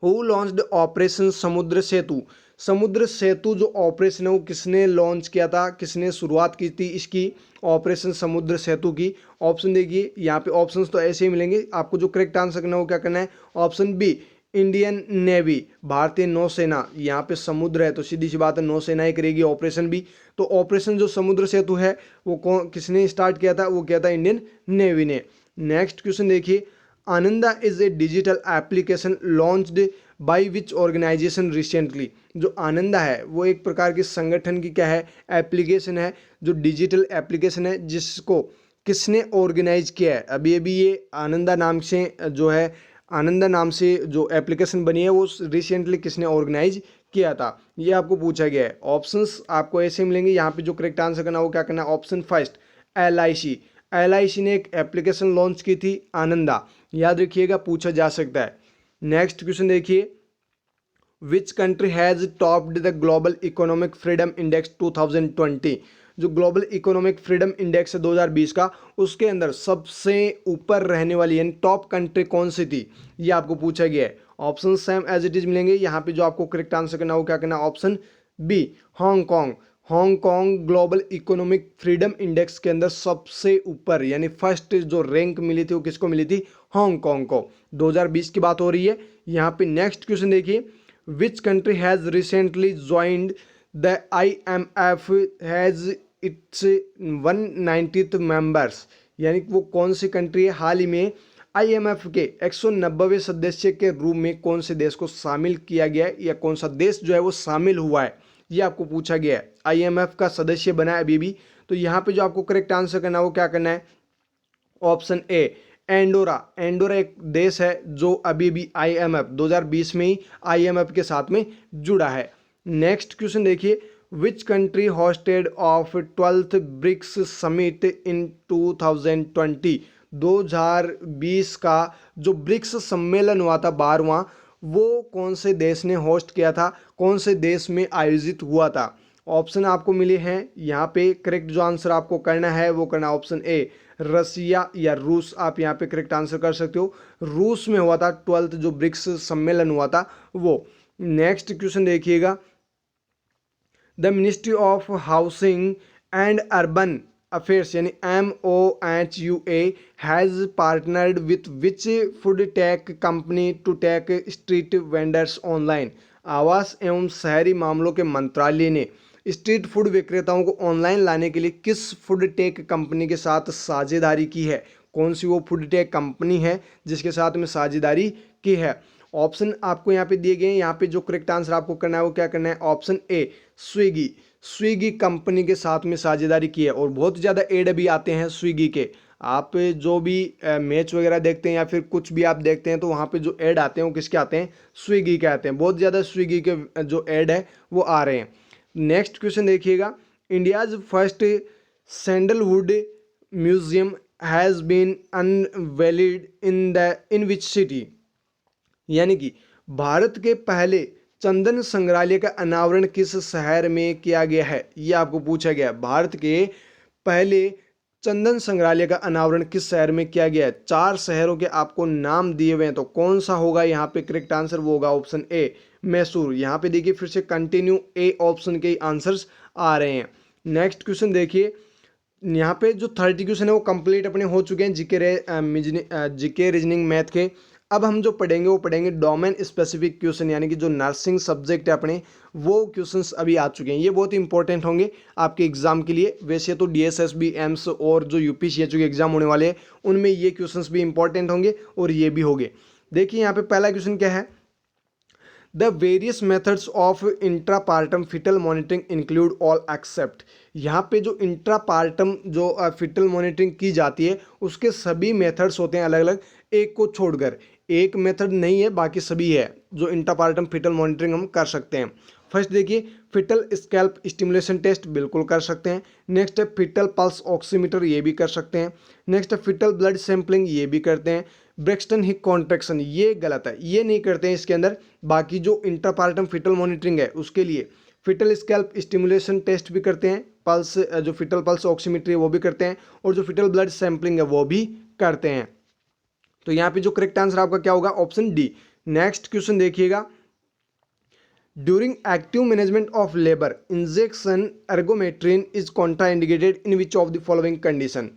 हु लॉन्च्ड ऑपरेशन समुद्र सेतु? समुद्र सेतु जो ऑपरेशन है वो किसने लॉन्च किया था, किसने शुरुआत की थी इसकी, ऑपरेशन समुद्र सेतु की? ऑप्शन देखिए, यहाँ पे ऑप्शंस तो ऐसे ही मिलेंगे, आपको जो करेक्ट आंसर करना है वो क्या करना है? ऑप्शन बी, इंडियन नेवी, भारतीय नौसेना। यहाँ पे समुद्र है तो सीधी सी बात है नौसेना ही करेगी ऑपरेशन भी। तो ऑपरेशन जो समुद्र सेतु है वो कौन किसने स्टार्ट किया था? वो किया था इंडियन नेवी ने। नेक्स्ट क्वेश्चन देखिए, Ananda is a digital application launched by which organisation recently? जो आनंदा है वो एक प्रकार के संगठन की क्या है? एप्लीकेशन है, जो डिजिटल एप्लीकेशन है जिसको किसने ऑर्गेनाइज किया है? अभी अभी ये आनंदा नाम से जो है, आनंदा नाम से जो एप्लीकेशन बनी है वो रिसेंटली किसने ऑर्गेनाइज किया था? ये आपको पूछा गया है। ऑप्शंस आपको ऐसे मिलेंगे, यहाँ पे जो करेक्ट आंसर करना वो क्या करना है? ऑप्शन फर्स्ट, LIC ने एक एप्लीकेशन लॉन्च की थी आनंदा, याद रखिएगा, पूछा जा सकता है। नेक्स्ट क्वेश्चन देखिए, which country has topped the global economic freedom index 2020? जो ग्लोबल इकोनॉमिक फ्रीडम इंडेक्स है 2020 का, उसके अंदर सबसे ऊपर रहने वाली यानी टॉप कंट्री कौन सी थी? ये आपको पूछा गया है। Option same as it is मिलेंगे, यहाँ पे जो आपको करेक्ट आंसर करना है वो क्या करना है? Option B, Hong Kong. Hong Kong global economic freedom index के अंदर सबसे ऊपर यानी फर्स्ट जो रैंक मिली थी वो किसको मिली थी? हांगकांग को। 2020 की बात हो रही है। यहाँ पे नेक्स्ट क्वेश्चन देखिए, which country has recently joined the IMF has its 190th members? यानी कि वो कौन सी कंट्री है हाल ही में IMF के 190वें सदस्य के रूप में कौन से देश को शामिल किया गया है, या कौन सा देश जो है वो शामिल हुआ है? ये आपको पूछा गया है। IMF का सदस्य बना है अभी भी। तो यहाँ पे जो आपको करेक्ट आंसर करना है वो क्या करना है? Option A, Andorra. एंडोरा एक देश है जो अभी भी IMF 2020 में ही IMF के साथ में जुड़ा है। नेक्स्ट क्वेश्चन देखिए, which country hosted of 12th BRICS summit in 2020? 2020 का जो ब्रिक्स सम्मेलन हुआ था 12वां, वो कौन से देश ने होस्ट किया था, कौन से देश में आयोजित हुआ था? ऑप्शन आपको मिले हैं यहाँ पे, करेक्ट जो आंसर आपको करना है वो करना ऑप्शन ए, रसिया या रूस। आप यहाँ पे करेक्ट आंसर कर सकते हो, रूस में हुआ था 12th जो ब्रिक्स सम्मेलन हुआ था वो। नेक्स्ट क्वेश्चन देखिएगा, the ministry of housing and urban affairs यानी MOHUA has partnered with which food tech company to take street vendors online? आवास एवं शहरी मामलों के मंत्रालय ने स्ट्रीट फूड विक्रेताओं को ऑनलाइन लाने के लिए किस फूड टेक कंपनी के साथ साझेदारी की है? कौन सी वो फूड टेक कंपनी है जिसके साथ में साझेदारी की है? ऑप्शन आपको यहाँ पे दिए गए हैं, यहाँ पे जो करेक्ट आंसर आपको करना है वो क्या करना है? Option A, Swiggy. Swiggy company के साथ में साझेदारी की है। और बहुत ज़्यादा एड भी आते हैं स्विगी के, आप जो भी मैच वगैरह देखते हैं या फिर कुछ भी आप देखते हैं तो वहाँ पे जो ऐड आते हैं वो किसके आते हैं? स्विगी के आते हैं। बहुत ज़्यादा स्विगी के जो ऐड है वो आ रहे हैं। नेक्स्ट क्वेश्चन देखिएगा, India's first sandalwood museum has been unveiled in which city? यानी कि भारत के पहले चंदन संग्रहालय का अनावरण किस शहर में किया गया है? ये आपको पूछा गया है। भारत के पहले चंदन संग्रहालय का अनावरण किस शहर में किया गया है? 4 शहरों के आपको नाम दिए हुए हैं, तो कौन सा होगा यहाँ पे करेक्ट आंसर? वो होगा ऑप्शन ए, मैसूर। यहाँ पे देखिए फिर से कंटिन्यू ए ऑप्शन के आंसर्स आ रहे हैं। नेक्स्ट क्वेश्चन देखिए, यहाँ पे जो 30 क्वेश्चन है वो कंप्लीट अपने हो चुके हैं जीके रीजनिंग मैथ के। अब हम जो पढ़ेंगे वो पढ़ेंगे डोमेन स्पेसिफिक क्वेश्चन, यानी कि जो नर्सिंग सब्जेक्ट है अपने, वो क्वेश्चंस अभी आ चुके हैं। ये बहुत इंपॉर्टेंट होंगे आपके एग्जाम के लिए। वैसे तो DSSB एम्स और जो UPCHU के एग्जाम होने वाले हैं उनमें ये क्वेश्चंस भी इंपॉर्टेंट होंगे और ये भी होंगे। देखिए यहाँ पे पहला क्वेश्चन क्या है, the various methods of intrapartum fetal monitoring include all except. यहाँ पे जो इंट्रापार्टम जो फिटल मॉनिटरिंग की जाती है उसके सभी मेथड्स होते हैं अलग अलग, एक को छोड़कर। एक मेथड नहीं है, बाकी सभी है जो इंट्रापार्टम फिटल मॉनिटरिंग हम कर सकते हैं। फर्स्ट देखिए, फिटल स्कैल्प स्टिमुलेशन टेस्ट बिल्कुल कर सकते हैं। नेक्स्ट है फिटल पल्स ऑक्सीमीटर, ये भी कर सकते हैं। नेक्स्ट है फिटल ब्लड सैंपलिंग, ये भी करते हैं। ब्रेक्सटन हिक कॉन्ट्रैक्शन ये गलत है, ये नहीं करते हैं इसके अंदर। बाकी जो इंट्रापार्टम फिटल मॉनिटरिंग है उसके लिए फिटल स्कैल्प स्टिमुलेशन टेस्ट भी करते हैं, पल्स जो फिटल पल्स ऑक्सीमीटर है वो भी करते हैं, और जो फिटल ब्लड सैंपलिंग है वो भी करते हैं। तो यहाँ पे जो करेक्ट आंसर आपका क्या होगा, ऑप्शन डी। नेक्स्ट क्वेश्चन देखिएगा, during active management of labour injection ergometrine is contraindicated in which of the following condition.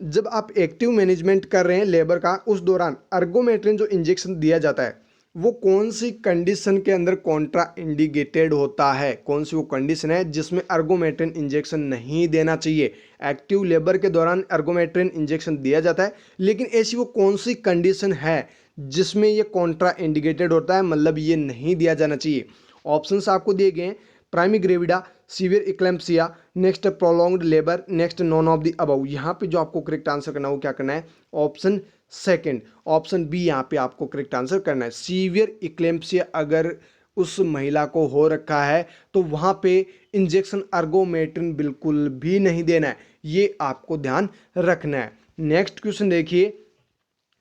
जब आप एक्टिव मैनेजमेंट कर रहे हैं लेबर का, उस दौरान अर्गोमेट्रिन जो इंजेक्शन दिया जाता है वो कौन सी कंडीशन के अंदर कॉन्ट्रा इंडिकेटेड होता है, कौन सी वो कंडीशन है जिसमें अर्गोमेट्रिन इंजेक्शन नहीं देना चाहिए। एक्टिव लेबर के दौरान अर्गोमेट्रिन इंजेक्शन दिया जाता है, लेकिन ऐसी वो कौन सी कंडीशन है जिसमें ये कॉन्ट्रा इंडिकेटेड होता है, मतलब ये नहीं दिया जाना चाहिए। ऑप्शंस आपको दिए गए हैं, primigravida, severe eclampsia, next prolonged labour, next none of the above. यहाँ पे जो आपको करेक्ट आंसर करना है वो क्या करना है, ऑप्शन सेकंड, ऑप्शन बी यहाँ पे आपको करेक्ट आंसर करना है। सीवियर इक्लेम्पसिया अगर उस महिला को हो रखा है तो वहाँ पे इंजेक्शन अर्गोमेट्रिन बिल्कुल भी नहीं देना है, ये आपको ध्यान रखना है। नेक्स्ट क्वेश्चन देखिए,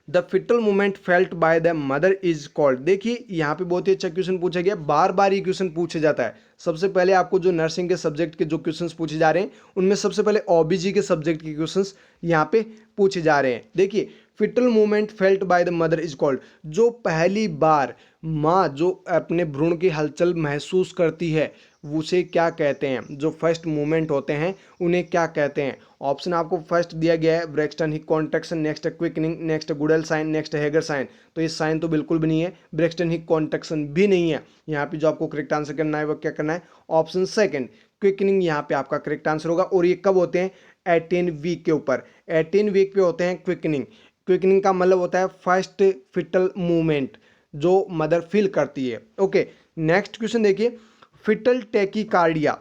the fetal movement felt by the mother is called. देखिए यहाँ पे बहुत ही अच्छा क्वेश्चन पूछा गया, बार बार ये क्वेश्चन पूछा जाता है। सबसे पहले आपको जो नर्सिंग के सब्जेक्ट के जो क्वेश्चंस पूछे जा रहे हैं उनमें सबसे पहले OBG के सब्जेक्ट के क्वेश्चंस यहाँ पे पूछे जा रहे हैं। देखिए, fetal movement felt by the mother is called, जो पहली बार माँ जो अपने भ्रूण की हलचल महसूस करती है उसे क्या कहते हैं, जो फर्स्ट मूवमेंट होते हैं उन्हें क्या कहते हैं। ऑप्शन आपको फर्स्ट दिया गया है Braxton Hick contraction, next quickening, next Goodell sign, next Hegar sign. तो ये साइन तो बिल्कुल भी नहीं है, ब्रेक्सटन हिक कॉन्ट्रैक्शन भी नहीं है। यहाँ पे जो आपको करेक्ट आंसर करना है वो क्या करना है, ऑप्शन सेकंड क्विकनिंग यहाँ पे आपका करेक्ट आंसर होगा। और ये कब होते हैं, 18 वीक के ऊपर, 18 वीक पे होते हैं क्विकनिंग। क्विकनिंग का मतलब होता है फर्स्ट फिटल मूवमेंट जो मदर फील करती है। ओके, नेक्स्ट क्वेश्चन देखिए, fetal tachycardia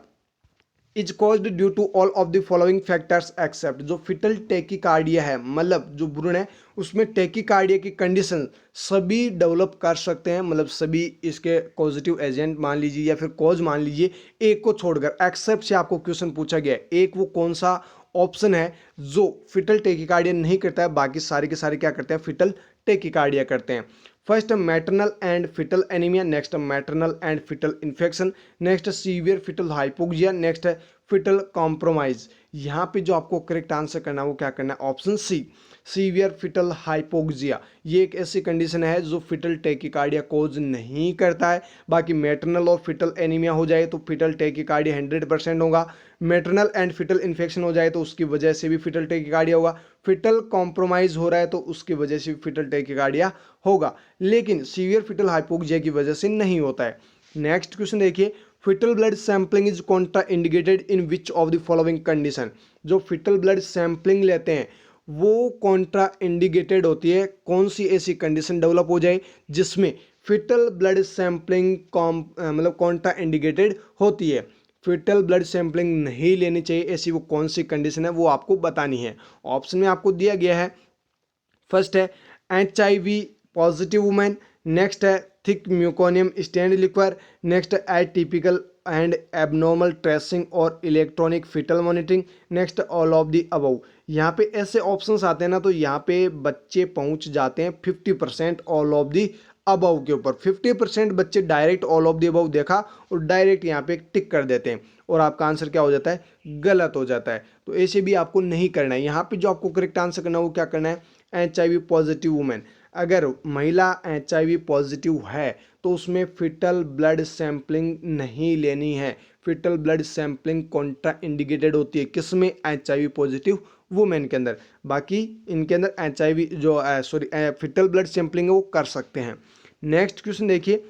is caused due to all of the following factors except. जो फिटल टेकिकार्डिया है, मतलब जो भ्रूण है उसमें टेकिकार्डिया की कंडीशन सभी डेवलप कर सकते हैं, मतलब सभी इसके पॉजिटिव एजेंट मान लीजिए या फिर कॉज मान लीजिए, एक को छोड़कर एक्सेप्ट से आपको क्वेश्चन पूछा गया है। एक वो कौन सा ऑप्शन है जो फिटल टेकिकार्डिया नहीं करता है, बाकी सारे के सारे क्या करते हैं, फिटल टेकिकार्डिया करते हैं। First maternal and fetal anaemia, next maternal and fetal infection, next severe fetal hypoxia, next fetal compromise. यहाँ पे जो आपको करेक्ट आंसर करना है वो क्या करना है, option C severe fetal hypoxia. ये एक ऐसी कंडीशन है जो फिटल टेकिकार्डिया कोज नहीं करता है। बाकी मैटरनल और फिटल एनीमिया हो जाए तो फिटल टेकिकार्डिया 100% होगा। मैटरनल एंड फिटल इन्फेक्शन हो जाए तो उसकी वजह से भी फिटल टेकिकार्डिया होगा। फिटल कॉम्प्रोमाइज हो रहा है तो उसकी वजह से भी फिटल टेकिकार्डिया होगा, लेकिन सीवियर फिटल हाइपोक्सिया की वजह से नहीं होता है। नेक्स्ट क्वेश्चन देखिए, fetal blood sampling is contraindicated in which of the following condition. जो फिटल ब्लड सैंपलिंग लेते हैं वो कॉन्ट्रा इंडिकेटेड होती है, कौन सी ऐसी कंडीशन डेवलप हो जाए जिसमें फिटल ब्लड सैंपलिंग मतलब कॉन्ट्रा इंडिकेटेड होती है। फिटल ब्लड सैंपलिंग नहीं लेनी चाहिए, ऐसी वो कौन सी कंडीशन है वो आपको बतानी है। ऑप्शन में आपको दिया गया है, फर्स्ट है HIV पॉजिटिव वुमेन, नेक्स्ट है thick meconium stained liquor, next atypical and abnormal tracing और electronic fetal monitoring, next all of the above. यहाँ पे ऐसे ऑप्शंस आते हैं ना तो यहाँ पे बच्चे पहुँच जाते हैं 50% ऑल ऑफ द अबव के ऊपर। 50% बच्चे direct all of the above देखा और डायरेक्ट यहाँ पे टिक कर देते हैं और आपका आंसर क्या हो जाता है, गलत हो जाता है। तो ऐसे भी आपको नहीं करना है। यहाँ पे जो आपको करेक्ट आंसर करना है वो क्या करना है, HIV पॉजिटिव वुमेन। अगर महिला HIV पॉजिटिव है तो उसमें फिटल ब्लड सैंपलिंग नहीं लेनी है। Fetal blood sampling contraindicated होती है, किसमें, HIV पॉजिटिव वुमेन के अंदर। बाकी इनके अंदर HIV जो फिटल ब्लड सैंपलिंग है वो कर सकते हैं। नेक्स्ट क्वेश्चन देखिए,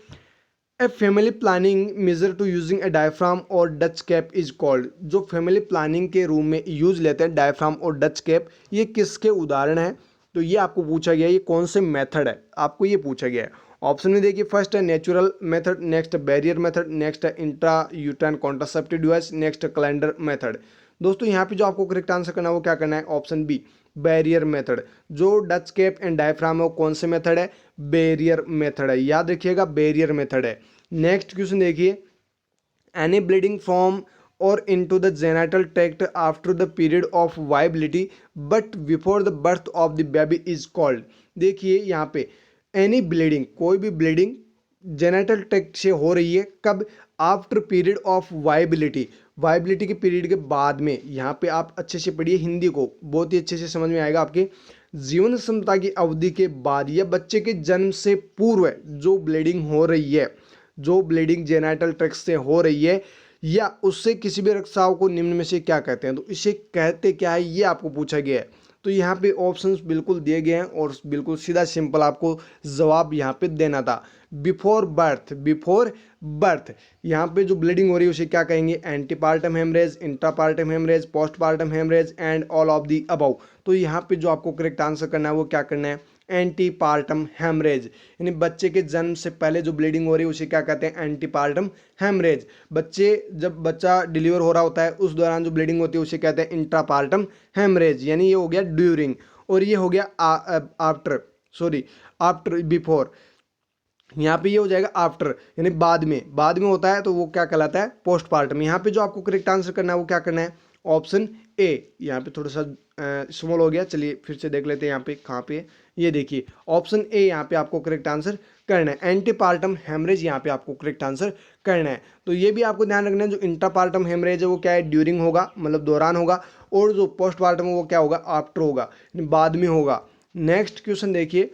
a family planning measure to using a diaphragm और डच कैप इज कॉल्ड। जो फैमिली प्लानिंग के रूम में यूज लेते हैं डायफ्राम और डच कैप, ये किसके उदाहरण हैं? तो ये आपको पूछा गया है, ये कौन से मेथड है, आपको ये पूछा गया है। ऑप्शन में देखिए, फर्स्ट है natural method, next barrier method, next है intra uterine contraceptive device, next calendar method. दोस्तों यहाँ पे जो आपको करेक्ट आंसर करना है वो क्या करना है, ऑप्शन बी बैरियर मेथड। जो डच कैप एंड डायफ्राम है वो कौन से मेथड है, बैरियर मेथड है, याद रखिएगा बैरियर मेथड है। नेक्स्ट क्वेश्चन देखिए, एनी ब्लीडिंग फ्रॉम और into the genital tract after the period of viability but before the birth of the baby is called. देखिए यहाँ पे एनी ब्लीडिंग, कोई भी ब्लीडिंग जेनिटल ट्रैक्ट से हो रही है, कब, after period of viability, viability के पीरियड के बाद में। यहाँ पे आप अच्छे से पढ़िए हिंदी को, बहुत ही अच्छे से समझ में आएगा आपके। जीवन क्षमता की अवधि के बाद या बच्चे के जन्म से पूर्व जो ब्लीडिंग हो रही है, जो ब्लीडिंग जेनिटल ट्रैक्ट से हो रही है या उससे किसी भी रक्तस्राव को निम्न में से क्या कहते हैं, तो इसे कहते क्या है, ये आपको पूछा गया है। तो यहाँ पे ऑप्शंस बिल्कुल दिए गए हैं और बिल्कुल सीधा सिंपल आपको जवाब यहाँ पे देना था। बिफोर बर्थ, बिफोर बर्थ, यहाँ पे जो ब्लीडिंग हो रही है उसे क्या कहेंगे, antepartum haemorrhage, intrapartum haemorrhage, postpartum haemorrhage and all of the above. तो यहाँ पे जो आपको करेक्ट आंसर करना है वो क्या करना है, एंटीपार्टम हेमरेज, यानी बच्चे के जन्म से पहले जो ब्लीडिंग हो रही है उसे क्या कहते हैं, एंटीपार्टम हेमरेज। जब बच्चा डिलीवर हो रहा होता है उस दौरान जो ब्लीडिंग होती है उसे कहते हैं इंट्रापार्टम हेमरेज, यानी ये हो गया ड्यूरिंग, और ये हो गया आफ्टर बिफोर, यहाँ पे ये हो जाएगा आफ्टर, यानी बाद में होता है तो वो क्या कहलाता है, पोस्टपार्टम। यहाँ पे जो आपको करेक्ट आंसर करना है वो क्या करना है, ऑप्शन ए। यहाँ पे थोड़ा सा स्मॉल हो गया, चलिए फिर से देख लेते हैं यहाँ पे कहाँ पे, ये देखिए ऑप्शन ए यहाँ पे आपको करेक्ट आंसर करना है, एंटीपार्टम हेमरेज यहाँ पे आपको करेक्ट आंसर करना है। तो ये भी आपको ध्यान रखना है, जो इंट्रापार्टम हेमरेज है वो क्या है, ड्यूरिंग होगा, मतलब दौरान होगा, और जो पोस्टपार्टम वो क्या होगा, आफ्टर होगा, बाद में होगा। नेक्स्ट क्वेश्चन देखिए,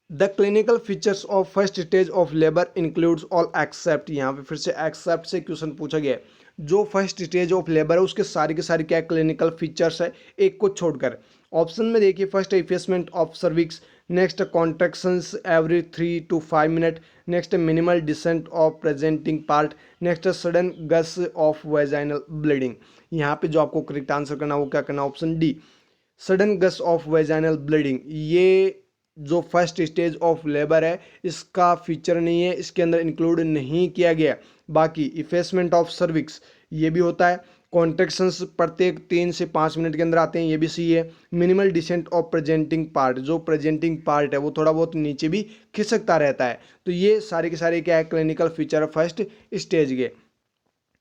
the clinical features of first stage of labour includes all except, यहाँ पे फिर से एक्सेप्ट से क्वेश्चन पूछा गया है। जो फर्स्ट स्टेज ऑफ लेबर है उसके सारी के सारी क्या क्लिनिकल फीचर्स है, एक को छोड़कर। ऑप्शन में देखिए, first effacement of cervix, next contractions every 3 to 5 minute, next minimal descent of presenting part, next sudden gush of vaginal bleeding. यहाँ पे जो आपको करेक्ट आंसर करना वो क्या करना, option D sudden gush of vaginal bleeding. ये जो फर्स्ट स्टेज ऑफ लेबर है इसका फीचर नहीं है, इसके अंदर इंक्लूड नहीं किया गया। बाकी इफेसमेंट ऑफ सर्विक्स ये भी होता है, कॉन्ट्रैक्शंस प्रत्येक 3 से 5 मिनट के अंदर आते हैं, ये भी सही है। Minimal descent of presenting part, जो प्रेजेंटिंग पार्ट है वो थोड़ा बहुत नीचे भी खिसकता रहता है। तो ये सारे के सारे क्या है, क्लिनिकल फीचर फर्स्ट स्टेज के।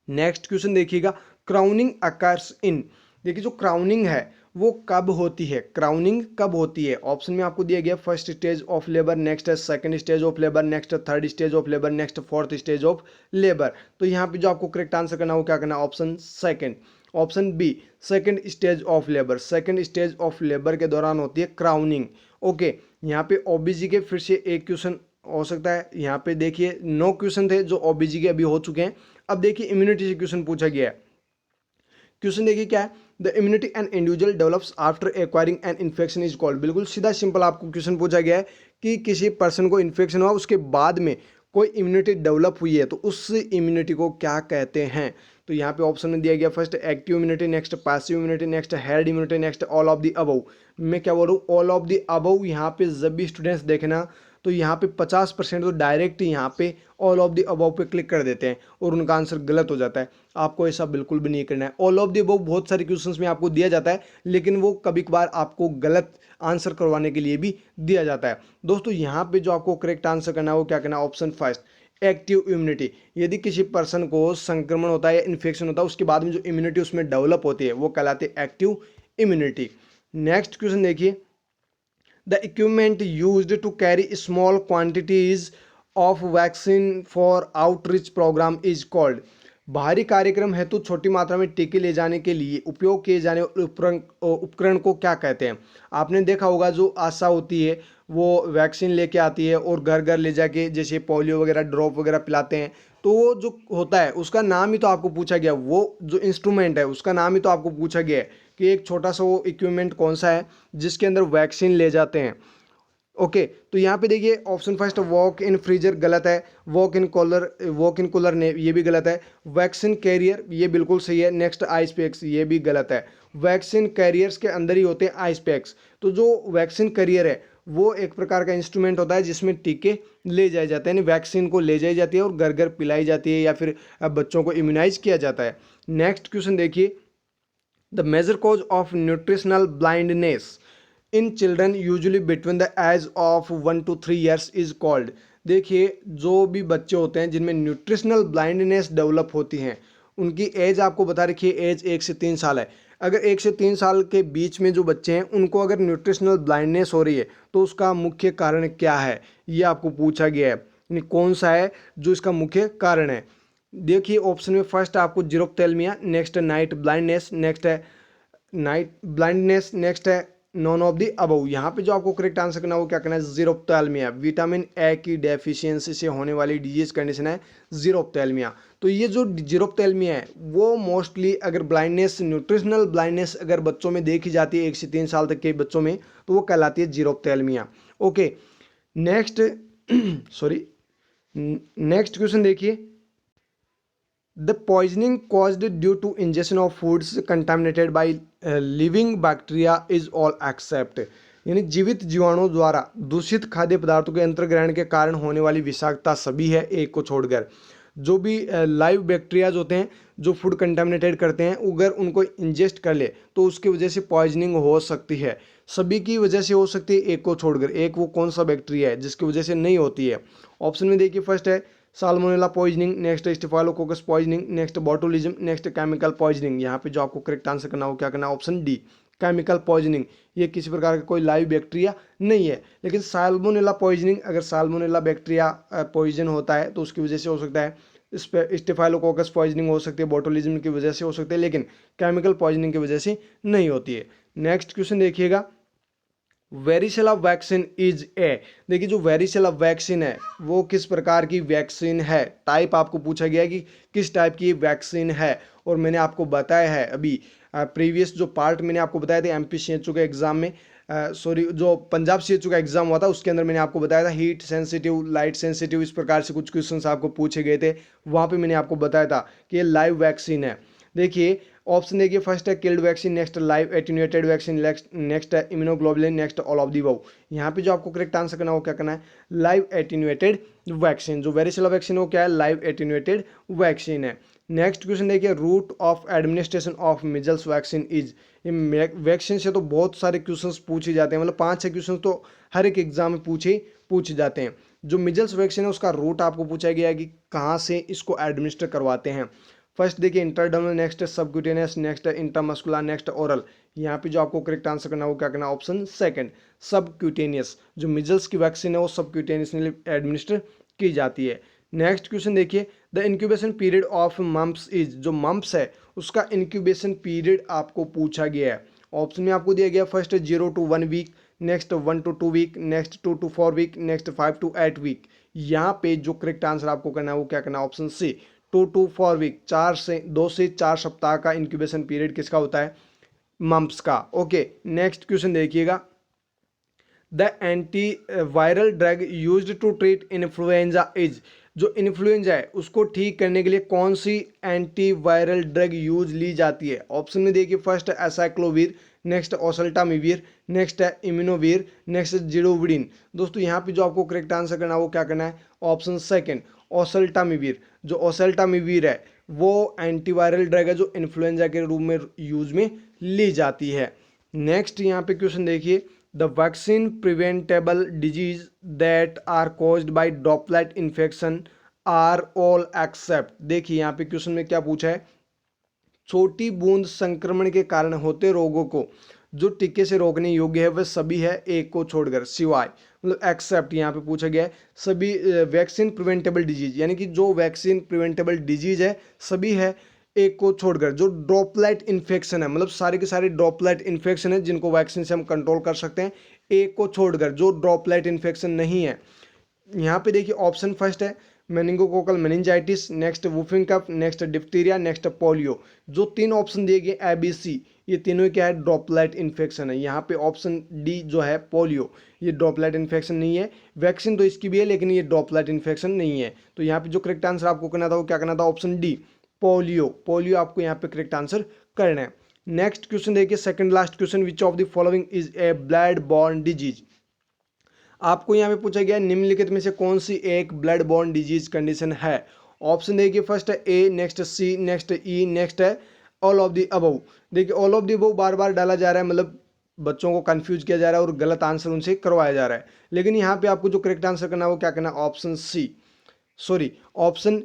नेक्स्ट क्वेश्चन देखिएगा, क्राउनिंग अकर्स इन। देखिए जो क्राउनिंग है वो कब होती है, क्राउनिंग कब होती है। ऑप्शन में आपको दिया गया, first stage of labour, next है second stage of labour, next third stage of labour, next fourth stage of labour. तो यहाँ पे जो आपको करेक्ट आंसर करना है वो क्या करना है, option second, option B second stage of labour. Second stage of labour के दौरान होती है क्राउनिंग। ओके, यहाँ पे ओबीजी के फिर से एक क्वेश्चन हो सकता है। यहाँ पे देखिए 9 क्वेश्चन थे जो ओबीजी के अभी हो चुके हैं। अब देखिए इम्यूनिटी से क्वेश्चन पूछा गया है। क्वेश्चन देखिए क्या है, the immunity an individual develops after acquiring an infection is called. बिल्कुल सीधा सिंपल आपको क्वेश्चन पूछा गया है कि किसी पर्सन को इन्फेक्शन हुआ उसके बाद में कोई इम्यूनिटी डेवलप हुई है तो उस इम्यूनिटी को क्या कहते हैं। तो यहाँ पे ऑप्शन में दिया गया, first active immunity, next passive immunity, next herd immunity, next all of the above. मैं क्या बोल रहा हूँ, ऑल ऑफ द अबव। यहाँ पे जब भी स्टूडेंट्स देखना तो यहाँ पे 50% तो डायरेक्ट यहाँ पे ऑल ऑफ द अबव पे क्लिक कर देते हैं और उनका आंसर गलत हो जाता है। आपको ऐसा बिल्कुल भी नहीं करना है। ऑल ऑफ द अबव बहुत सारे क्वेश्चंस में आपको दिया जाता है, लेकिन वो कभी कभार आपको गलत आंसर करवाने के लिए भी दिया जाता है। दोस्तों यहाँ पे जो आपको करेक्ट आंसर करना है वो क्या करना है, ऑप्शन फर्स्ट एक्टिव इम्यूनिटी। यदि किसी पर्सन को संक्रमण होता है या इन्फेक्शन होता है उसके बाद में जो इम्यूनिटी उसमें डेवलप होती है वो कहलाती है एक्टिव इम्यूनिटी। नेक्स्ट क्वेश्चन देखिए, the equipment used to carry small quantities of vaccine for outreach program is called। बाहरी कार्यक्रम हेतु छोटी मात्रा में टीके ले जाने के लिए उपयोग किए जाने उपकरण को क्या कहते हैं। आपने देखा होगा जो आशा होती है वो वैक्सीन लेके आती है और घर घर ले जाके जैसे पोलियो वगैरह ड्रॉप वगैरह पिलाते हैं, तो वो जो होता है उसका नाम ही तो आपको पूछा गया, वो जो इंस्ट्रूमेंट है उसका नाम ही तो आपको पूछा गया है कि एक छोटा सा वो इक्विपमेंट कौन सा है जिसके अंदर वैक्सीन ले जाते हैं। ओके, तो यहाँ पे देखिए option first walk in freezer गलत है, वॉक इन कूलर ने ये भी गलत है, वैक्सीन कैरियर ये बिल्कुल सही है, नेक्स्ट आइस पैक्स ये भी गलत है। वैक्सीन कैरियर्स के अंदर ही होते हैं आइस पैक्स। तो जो वैक्सीन कैरियर है वो एक प्रकार का इंस्ट्रूमेंट होता है जिसमें टीके ले जाए जाते हैं, यानी वैक्सीन को ले जाई जाती है और घर घर पिलाई जाती है या फिर बच्चों को इम्यूनाइज किया जाता है। नेक्स्ट क्वेश्चन देखिए, the major cause of nutritional blindness in children usually between the age of 1 to 3 years is called. देखिए जो भी बच्चे होते हैं जिनमें न्यूट्रिशनल ब्लाइंडनेस डेवलप होती हैं उनकी एज आपको बता रखी है, एज 1 से 3 साल है। अगर 1 से 3 साल के बीच में जो बच्चे हैं उनको अगर न्यूट्रिशनल ब्लाइंडनेस हो रही है तो उसका मुख्य कारण क्या है, ये आपको पूछा गया है, यानी कौन सा है जो इसका मुख्य कारण है। देखिए ऑप्शन में फर्स्ट आपको जीरोप्थेल्मिया, नेक्स्ट है नाइट ब्लाइंडनेस, नेक्स्ट है नाइट ब्लाइंडनेस, नेक्स्ट है नॉन ऑफ दी अबव। यहाँ पे जो आपको करेक्ट आंसर करना है वो क्या करना है, जीरोप्थेल्मिया। विटामिन ए की डेफिशिएंसी से होने वाली डिजीज कंडीशन है जीरोप्थेल्मिया। तो ये जो जीरोप्थेल्मिया है वो मोस्टली अगर ब्लाइंडनेस, न्यूट्रिशनल ब्लाइंडनेस अगर बच्चों में देखी जाती है 1 से 3 साल तक के बच्चों में तो वो कहलाती है xerophthalmia. Okay, next sorry, next question देखिए, the poisoning caused due to injection of foods contaminated by living bacteria is all except. यानी जीवित जीवाणुओं द्वारा दूषित खाद्य पदार्थों के अंतर्ग्रहण के कारण होने वाली विषाक्तता सभी है, एक को छोड़कर। जो भी लाइव बैक्टीरियाज होते हैं जो फूड कंटामिनेटेड करते हैं अगर उनको इंजेस्ट कर ले तो उसकी वजह से पॉइजनिंग हो सकती है, सभी की वजह से हो सकती है एक को छोड़कर। एक वो कौन सा बैक्टीरिया है जिसकी वजह से नहीं होती है। ऑप्शन में देखिए फर्स्ट है salmonella poisoning, next staphylococcus poisoning, next botulism, next chemical poisoning. यहाँ पे जो आपको करेक्ट आंसर करना हो क्या करना है, ऑप्शन डी केमिकल पॉइजनिंग। ये किसी प्रकार का कोई लाइव बैक्टीरिया नहीं है, लेकिन साल्मोनेला पॉइजनिंग अगर साल्मोनेला बैक्टीरिया पॉइजन होता है तो उसकी वजह से हो सकता है, इस पर स्टेफाइलोकोकस पॉइजनिंग हो सकती है, बॉटुलिज्म की वजह से हो सकती है, लेकिन केमिकल पॉइजनिंग की वजह से नहीं होती है। नेक्स्ट क्वेश्चन देखिएगा, वेरिसेला वैक्सीन इज ए। देखिए जो वेरिसेला वैक्सीन है वो किस प्रकार की वैक्सीन है, टाइप आपको पूछा गया है कि किस टाइप की वैक्सीन है। और मैंने आपको बताया है अभी प्रीवियस जो पार्ट मैंने आपको बताया था एमपी सीएचओ के एग्जाम में, सॉरी जो पंजाब सीएचओ का एग्जाम हुआ था उसके अंदर मैंने आपको बताया था हीट सेंसिटिव, लाइट सेंसिटिव, इस प्रकार से कुछ क्वेश्चंस आपको पूछे गए थे। वहाँ पे मैंने आपको बताया था कि ये लाइव वैक्सीन है। देखिए ऑप्शन देखिए, फर्स्ट है killed vaccine, next live attenuated vaccine, next है immunoglobulin, next all of the above. यहाँ पे जो आपको करेक्ट आंसर करना है वो क्या करना है, लाइव एटेन्यूएटेड वैक्सीन। जो वेरिसेला वैक्सीन है वो क्या है, लाइव एटेन्यूएटेड वैक्सीन है। नेक्स्ट क्वेश्चन देखिए, route of administration of measles vaccine is. ये वैक्सीन से तो बहुत सारे क्वेश्चन पूछे जाते हैं, मतलब 5-6 क्वेश्चन तो हर एक एग्जाम में पूछे जाते हैं। जो मिजल्स वैक्सीन है उसका रूट आपको पूछा गया है कि कहाँ से इसको एडमिनिस्टर करवाते हैं। फर्स्ट देखिए intradermal, next subcutaneous, next intramuscular, next oral. यहाँ पे जो आपको करेक्ट आंसर करना है वो क्या करना है, ऑप्शन सेकंड सबक्यूटेनियस। जो मिजल्स की वैक्सीन है वो सबक्यूटेनियसली एडमिनिस्टर की जाती है। नेक्स्ट क्वेश्चन देखिए, the incubation period of mumps is. जो मम्प्स है उसका इंक्यूबेशन पीरियड आपको पूछा गया है। ऑप्शन में आपको दिया गया first 0 to 1 week, next 1 to 2 week, next 2 to 4 week, next 5 to 8 week. यहाँ पे जो करेक्ट आंसर आपको करना है वो क्या करना है, ऑप्शन सी 2 to 4 वीक। 2 से 4 सप्ताह का इंक्यूबेशन पीरियड किसका होता है, मम्प्स का। ओके, नेक्स्ट क्वेश्चन देखिएगा, the anti viral drug used to treat influenza is. जो इन्फ्लुएंजा है उसको ठीक करने के लिए कौन सी एंटी वायरल ड्रग यूज ली जाती है। ऑप्शन में देखिए फर्स्ट है एसाइक्लोवीर, नेक्स्ट ओसेल्टामिवीर, नेक्स्ट है इम्यूनोवीर, नेक्स्ट जिडोविडिन। दोस्तों यहाँ पे जो आपको करेक्ट आंसर करना है वो क्या करना है, ऑप्शन सेकंड ओसेल्टामिवीर। जो ओसेल्टामिवीर है वो एंटीवायरल ड्रग है जो इन्फ्लुएंजा के रूप में यूज में ली जाती है। नेक्स्ट यहाँ पे क्वेश्चन देखिए, the vaccine preventable disease that are caused by droplet infection are all except. देखिए यहाँ पे क्वेश्चन में क्या पूछा है, छोटी बूंद संक्रमण के कारण होते रोगों को जो टीके से रोकने योग्य है वह सभी है, एक को छोड़कर, सिवाय, मतलब एक्सेप्ट यहाँ पे पूछा गया है सभी वैक्सीन प्रिवेंटेबल डिजीज, यानी कि जो वैक्सीन प्रिवेंटेबल डिजीज है सभी है एक को छोड़कर। जो ड्रॉपलेट इन्फेक्शन है, मतलब सारे के सारे ड्रॉपलेट इन्फेक्शन है जिनको वैक्सीन से हम कंट्रोल कर सकते हैं, एक को छोड़कर जो ड्रॉपलेट इन्फेक्शन नहीं है। यहाँ पे देखिए ऑप्शन फर्स्ट है मेनिंगोकोकल मेनिंजाइटिस, नेक्स्ट वुफिंग कफ, नेक्स्ट डिप्थीरिया, नेक्स्ट पोलियो। जो 3 ऑप्शन दिए गए ABC, ये तीनों क्या है, ड्रॉपलेट इन्फेक्शन है। यहाँ पे ऑप्शन डी जो है पोलियो, ये ड्रॉपलेट इन्फेक्शन नहीं है। वैक्सीन तो इसकी भी है लेकिन ये ड्रॉपलेट इन्फेक्शन नहीं है। तो यहाँ पे जो करेक्ट आंसर आपको करना था वो क्या करना था, ऑप्शन डी पोलियो। पोलियो आपको यहाँ पे करेक्ट आंसर करना है। नेक्स्ट क्वेश्चन देखिए, second last question, which of the following is a blood borne disease. आपको यहाँ पे पूछा गया निम्नलिखित में से कौन सी एक ब्लड बॉर्न डिजीज कंडीशन है। ऑप्शन देखिए, फर्स्ट है ए, नेक्स्ट सी, नेक्स्ट ई, नेक्स्ट है ऑल ऑफ द अबव। देखिए ऑल ऑफ द अबव बार बार डाला जा रहा है, मतलब बच्चों को कंफ्यूज किया जा रहा है और गलत आंसर उनसे करवाया जा रहा है। लेकिन यहाँ पे आपको जो करेक्ट आंसर करना है वो क्या करना है, option C, sorry option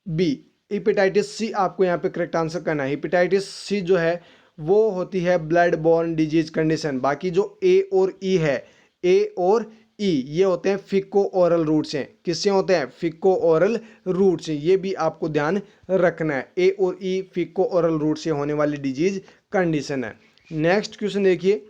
B, hepatitis C आपको यहाँ पे करेक्ट आंसर करना है। हेपेटाइटिस सी जो है वो होती है ब्लड बॉर्न डिजीज कंडीशन। बाकी जो ए और ई है, ए और ई ये होते हैं फिक्को ओरल रूट्स हैं। किससे होते हैं, फिक्को ओरल रूट से। ये भी आपको ध्यान रखना है, ए और ई फिक्को ओरल रूट से होने वाली डिजीज कंडीशन है। नेक्स्ट क्वेश्चन देखिए,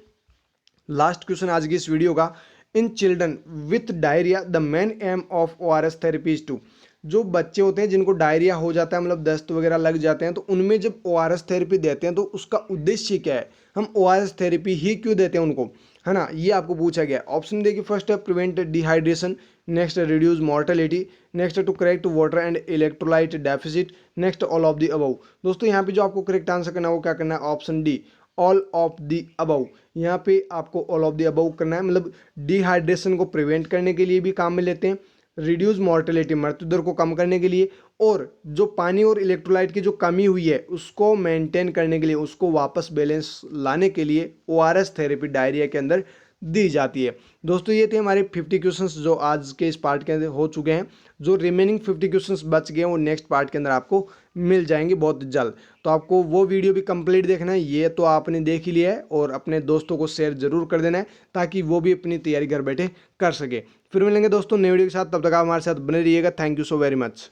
लास्ट क्वेश्चन आज की इस वीडियो का, in children with diarrhoea the main aim of ORS therapy is to. जो बच्चे होते हैं जिनको डायरिया हो जाता है, मतलब दस्त वगैरह लग जाते हैं, तो उनमें जब ORS थेरेपी देते हैं तो उसका उद्देश्य क्या है, हम ORS थेरेपी ही क्यों देते हैं उनको, है ना, ये आपको पूछा गया। ऑप्शन देखिए, फर्स्ट है prevent dehydration, next reduce mortality, next to correct water and electrolyte deficit, next all of the above. दोस्तों यहाँ पे जो आपको करेक्ट आंसर करना है वो क्या करना है, option D all of the above. यहाँ पे आपको ऑल ऑफ द अबव करना है, मतलब डिहाइड्रेशन को प्रिवेंट करने के लिए भी काम में लेते हैं, रिड्यूस मॉर्टेलिटी मृत्यु दर को कम करने के लिए, और जो पानी और इलेक्ट्रोलाइट की जो कमी हुई है उसको मेंटेन करने के लिए, उसको वापस बैलेंस लाने के लिए ORS थेरेपी डायरिया के अंदर दी जाती है। दोस्तों ये थे हमारे 50 क्वेश्चंस जो आज के इस पार्ट के अंदर हो चुके हैं। जो रिमेनिंग 50 क्वेश्चंस बच गए हैं वो नेक्स्ट पार्ट के अंदर आपको मिल जाएंगे बहुत जल्द। तो आपको वो वीडियो भी कंप्लीट देखना है, ये तो आपने देख ही लिया है, और अपने दोस्तों को शेयर जरूर कर देना है ताकि वो भी अपनी तैयारी घर बैठे कर सके। फिर मिलेंगे दोस्तों नई वीडियो के साथ, तब तक आप हमारे साथ बने रहिएगा। Thank you so very much.